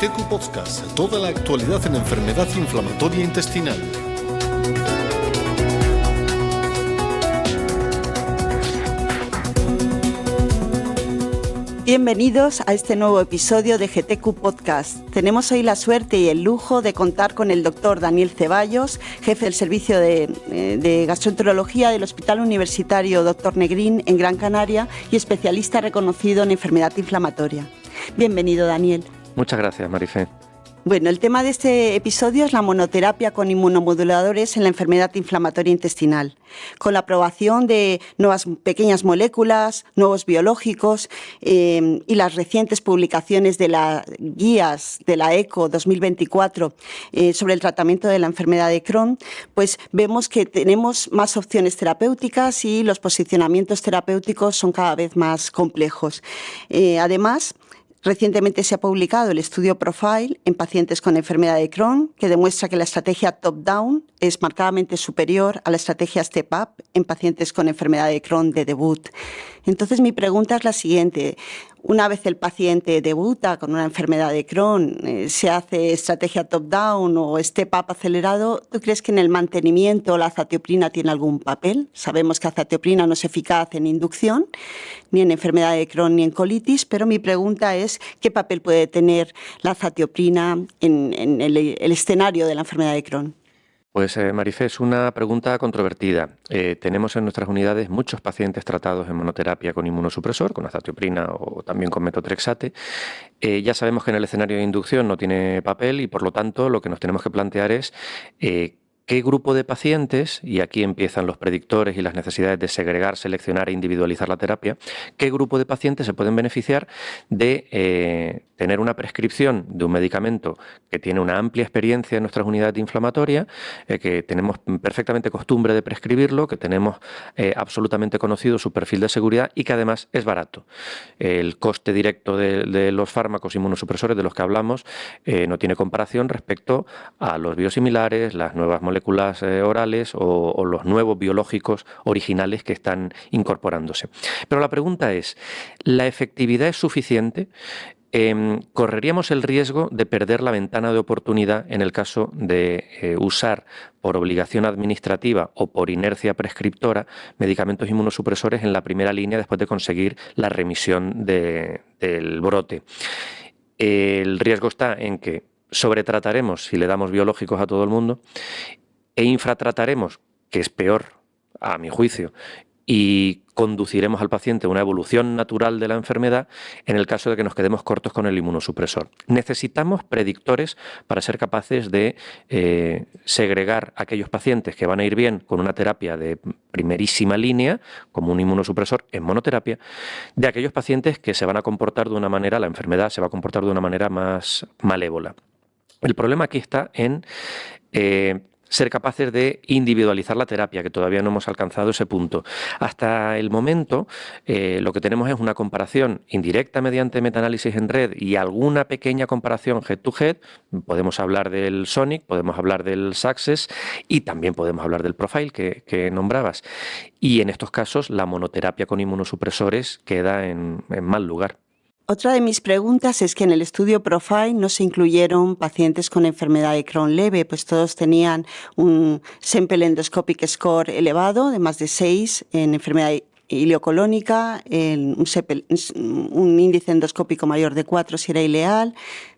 GTQ Podcast, toda la actualidad en enfermedad inflamatoria intestinal. Bienvenidos a este nuevo episodio de GTQ Podcast. Tenemos hoy la suerte y el lujo de contar con el doctor Daniel Ceballos, jefe del servicio de gastroenterología del Hospital Universitario Dr. Negrín en Gran Canaria y especialista reconocido en enfermedad inflamatoria. Bienvenido, Daniel. Muchas gracias, Marifé. Bueno, el tema de este episodio es la monoterapia con inmunomoduladores en la enfermedad inflamatoria intestinal, con la aprobación de nuevas pequeñas moléculas, nuevos biológicos y las recientes publicaciones de las guías de la ECO 2024 sobre el tratamiento de la enfermedad de Crohn, pues vemos que tenemos más opciones terapéuticas y los posicionamientos terapéuticos son cada vez más complejos. Además, recientemente se ha publicado el estudio Profile en pacientes con enfermedad de Crohn, que demuestra que la estrategia top-down es marcadamente superior a la estrategia step-up en pacientes con enfermedad de Crohn de debut. Entonces, mi pregunta es la siguiente. Una vez el paciente debuta con una enfermedad de Crohn, ¿se hace estrategia top-down o step-up acelerado? ¿Tú crees que en el mantenimiento la azatioprina tiene algún papel? Sabemos que la azatioprina no es eficaz en inducción, ni en enfermedad de Crohn ni en colitis, pero mi pregunta es ¿qué papel puede tener la azatioprina en el escenario de la enfermedad de Crohn? Pues Marifé, es una pregunta controvertida. Tenemos en nuestras unidades muchos pacientes tratados en monoterapia con inmunosupresor, con azatioprina o también con metotrexate. Ya sabemos que en el escenario de inducción no tiene papel y por lo tanto lo que nos tenemos que plantear es qué grupo de pacientes, y aquí empiezan los predictores y las necesidades de segregar, seleccionar e individualizar la terapia, qué grupo de pacientes se pueden beneficiar de tener una prescripción de un medicamento que tiene una amplia experiencia en nuestras unidades inflamatorias, que tenemos perfectamente costumbre de prescribirlo, que tenemos absolutamente conocido su perfil de seguridad y que además es barato. El coste directo de los fármacos inmunosupresores de los que hablamos no tiene comparación respecto a los biosimilares, las nuevas moléculas orales o los nuevos biológicos originales que están incorporándose. Pero la pregunta es, ¿la efectividad es suficiente? ¿Correríamos el riesgo de perder la ventana de oportunidad en el caso de usar por obligación administrativa o por inercia prescriptora medicamentos inmunosupresores en la primera línea después de conseguir la remisión del brote? El riesgo está en que sobretrataremos si le damos biológicos a todo el mundo e infratrataremos, que es peor a mi juicio, y conduciremos al paciente a una evolución natural de la enfermedad en el caso de que nos quedemos cortos con el inmunosupresor. Necesitamos predictores para ser capaces de segregar aquellos pacientes que van a ir bien con una terapia de primerísima línea, como un inmunosupresor en monoterapia, de aquellos pacientes que se van a comportar de una manera, la enfermedad se va a comportar de una manera más malévola. El problema aquí está en ser capaces de individualizar la terapia, que todavía no hemos alcanzado ese punto. Hasta el momento lo que tenemos es una comparación indirecta mediante metaanálisis en red y alguna pequeña comparación head-to-head. Podemos hablar del SONIC, podemos hablar del SUCCESS y también podemos hablar del Profile que nombrabas. Y en estos casos la monoterapia con inmunosupresores queda en mal lugar. Otra de mis preguntas es que en el estudio Profile no se incluyeron pacientes con enfermedad de Crohn leve, pues todos tenían un Sample Endoscopic Score elevado, de más de 6, en enfermedad ileocolónica, un índice endoscópico mayor de 4 si era ileal,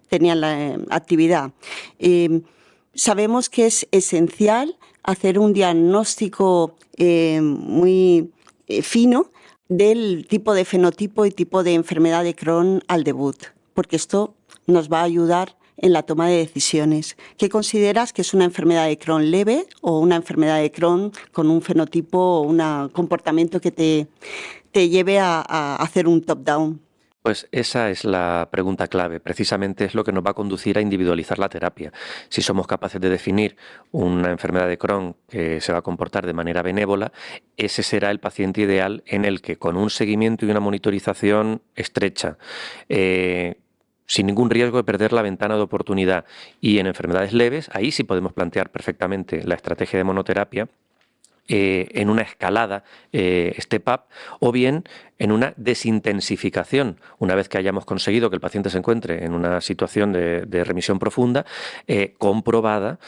tenían la actividad. Sabemos que es esencial hacer un diagnóstico muy fino del tipo de fenotipo y tipo de enfermedad de Crohn al debut, porque esto nos va a ayudar en la toma de decisiones. ¿Qué consideras que es una enfermedad de Crohn leve o una enfermedad de Crohn con un fenotipo o un comportamiento que te lleve a hacer un top-down? Pues esa es la pregunta clave, precisamente es lo que nos va a conducir a individualizar la terapia. Si somos capaces de definir una enfermedad de Crohn que se va a comportar de manera benévola, ese será el paciente ideal en el que con un seguimiento y una monitorización estrecha, sin ningún riesgo de perder la ventana de oportunidad, y en enfermedades leves, ahí sí podemos plantear perfectamente la estrategia de monoterapia, en una escalada step-up, o bien en una desintensificación, una vez que hayamos conseguido que el paciente se encuentre en una situación de remisión profunda, comprobada,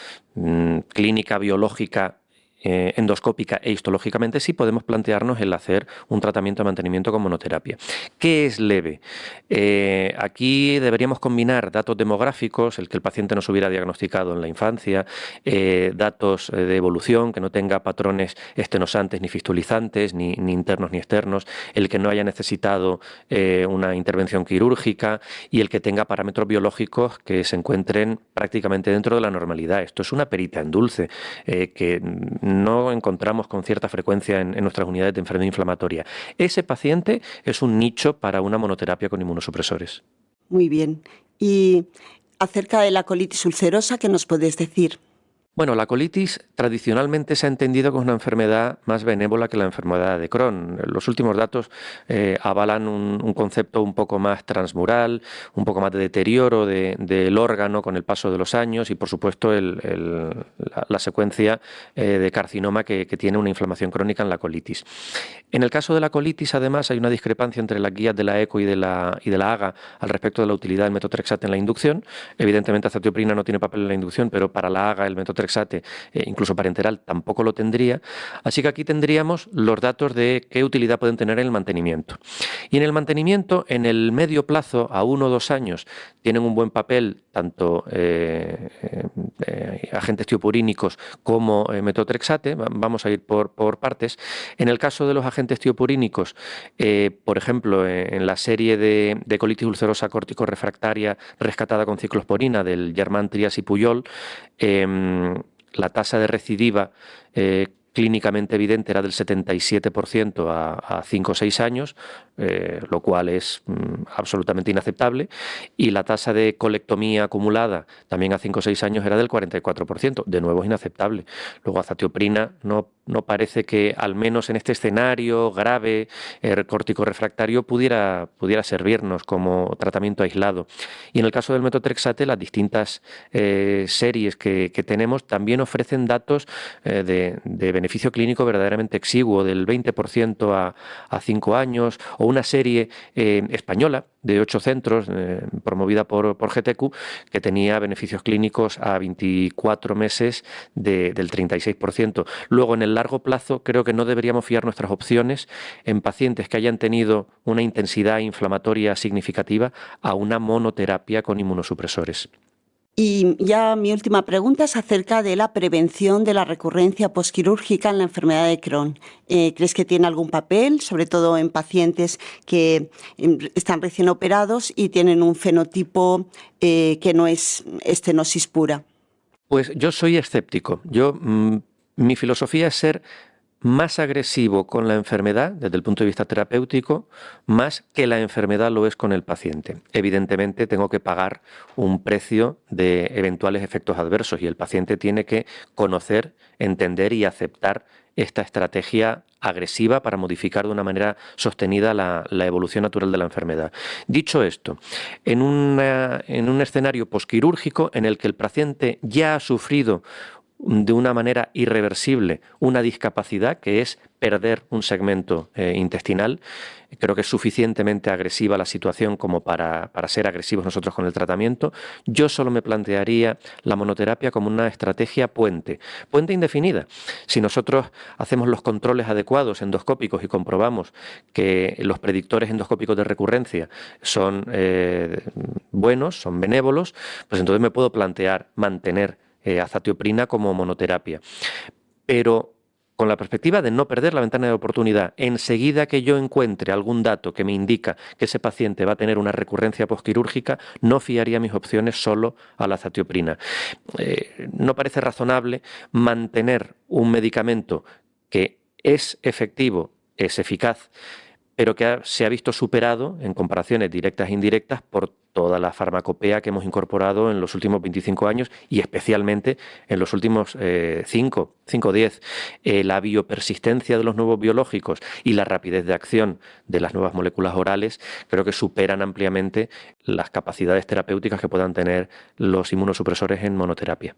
clínica, biológica, endoscópica e histológicamente, sí podemos plantearnos el hacer un tratamiento de mantenimiento con monoterapia. ¿Qué es leve? Aquí deberíamos combinar datos demográficos, el que el paciente no se hubiera diagnosticado en la infancia, datos de evolución, que no tenga patrones estenosantes ni fistulizantes, ni internos ni externos, el que no haya necesitado una intervención quirúrgica y el que tenga parámetros biológicos que se encuentren prácticamente dentro de la normalidad. Esto es una perita en dulce que no encontramos con cierta frecuencia en nuestras unidades de enfermedad inflamatoria. Ese paciente es un nicho para una monoterapia con inmunosupresores. Muy bien. Y acerca de la colitis ulcerosa, ¿qué nos puedes decir? Bueno, la colitis tradicionalmente se ha entendido como una enfermedad más benévola que la enfermedad de Crohn. Los últimos datos avalan un concepto un poco más transmural, un poco más de deterioro del órgano con el paso de los años y, por supuesto, la secuencia de carcinoma que tiene una inflamación crónica en la colitis. En el caso de la colitis, además, hay una discrepancia entre las guías de la ECO y de la AGA al respecto de la utilidad del metotrexate en la inducción. Evidentemente, azatioprina no tiene papel en la inducción, pero para la AGA el metotrexate, incluso parenteral, tampoco lo tendría. Así que aquí tendríamos los datos de qué utilidad pueden tener en el mantenimiento. Y en el mantenimiento, en el medio plazo, a 1 o 2 años, tienen un buen papel tanto agentes tiopurínicos como metotrexate. Vamos a ir por partes. En el caso de los agentes tiopurínicos, por ejemplo, en la serie de colitis ulcerosa córtico-refractaria rescatada con ciclosporina del Germán, Trias y Puyol, la tasa de recidiva clínicamente evidente era del 77% a 5 o 6 años, lo cual es absolutamente inaceptable, y la tasa de colectomía acumulada también a 5 o 6 años era del 44%, de nuevo es inaceptable. Luego azatioprina no parece que, al menos en este escenario grave, córtico-refractario, pudiera servirnos como tratamiento aislado. Y en el caso del metotrexate, las distintas series que tenemos también ofrecen datos de beneficio clínico verdaderamente exiguo, del 20% a 5 años, o una serie española de 8 centros, promovida por GTQ, que tenía beneficios clínicos a 24 meses del 36%. Luego, en el largo plazo, creo que no deberíamos fiar nuestras opciones en pacientes que hayan tenido una intensidad inflamatoria significativa a una monoterapia con inmunosupresores. Y ya mi última pregunta es acerca de la prevención de la recurrencia posquirúrgica en la enfermedad de Crohn. ¿Crees que tiene algún papel, sobre todo en pacientes que están recién operados y tienen un fenotipo que no es estenosis pura? Pues yo soy escéptico. Mi filosofía es ser más agresivo con la enfermedad desde el punto de vista terapéutico, más que la enfermedad lo es con el paciente. Evidentemente tengo que pagar un precio de eventuales efectos adversos y el paciente tiene que conocer, entender y aceptar esta estrategia agresiva para modificar de una manera sostenida la evolución natural de la enfermedad. Dicho esto, en un escenario posquirúrgico en el que el paciente ya ha sufrido de una manera irreversible una discapacidad, que es perder un segmento intestinal, creo que es suficientemente agresiva la situación como para ser agresivos nosotros con el tratamiento. Yo solo me plantearía la monoterapia como una estrategia puente indefinida. Si nosotros hacemos los controles adecuados endoscópicos y comprobamos que los predictores endoscópicos de recurrencia son buenos, son benévolos, pues entonces me puedo plantear mantener azatioprina como monoterapia. Pero con la perspectiva de no perder la ventana de oportunidad, enseguida que yo encuentre algún dato que me indica que ese paciente va a tener una recurrencia posquirúrgica, no fiaría mis opciones solo a la azatioprina. No parece razonable mantener un medicamento que es efectivo, es eficaz, pero que se ha visto superado en comparaciones directas e indirectas por toda la farmacopea que hemos incorporado en los últimos 25 años y especialmente en los últimos 5 o 10. La biopersistencia de los nuevos biológicos y la rapidez de acción de las nuevas moléculas orales creo que superan ampliamente las capacidades terapéuticas que puedan tener los inmunosupresores en monoterapia.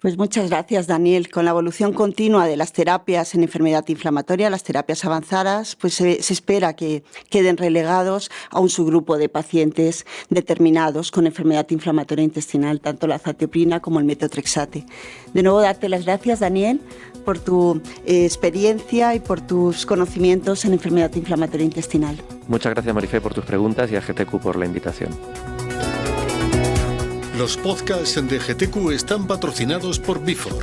Pues muchas gracias, Daniel. Con la evolución continua de las terapias en enfermedad inflamatoria, las terapias avanzadas, pues se espera que queden relegados a un subgrupo de pacientes determinados con enfermedad inflamatoria intestinal, tanto la azatioprina como el metotrexate. De nuevo, darte las gracias, Daniel, por tu experiencia y por tus conocimientos en enfermedad inflamatoria intestinal. Muchas gracias, Marifé, por tus preguntas y a GTQ por la invitación. Los podcasts de GTQ están patrocinados por Vifor.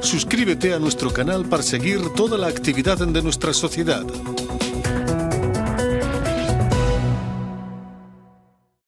Suscríbete a nuestro canal para seguir toda la actividad de nuestra sociedad.